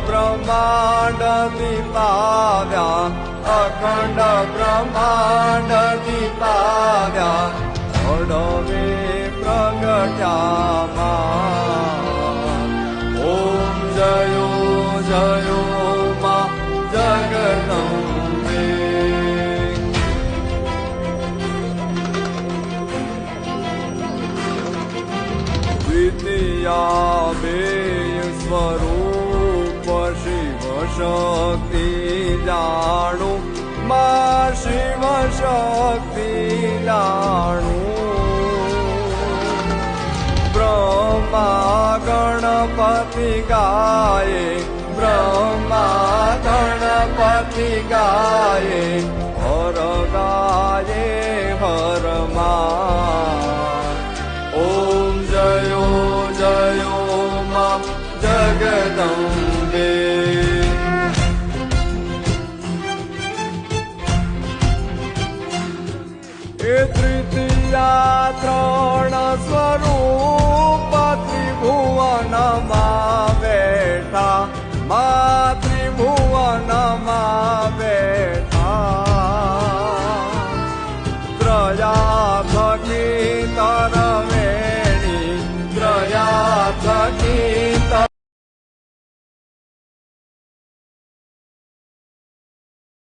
ब्रह्मांड दीपाव्या अखंड ब्रह्मांड दीपाव्या अडवे प्रगट्या मा ओम जयो जयो मा जगदंबे द्वितीया स्वरूप शिव शक्ति जाणु मा शिव शक्ति जाणु ब्रह्मा गणपति गाये ब्रह्मा गणपति गाये हर गाये हरमा ओम जयो जयो मा जगदंबे तृतीया त्रण स्वरूप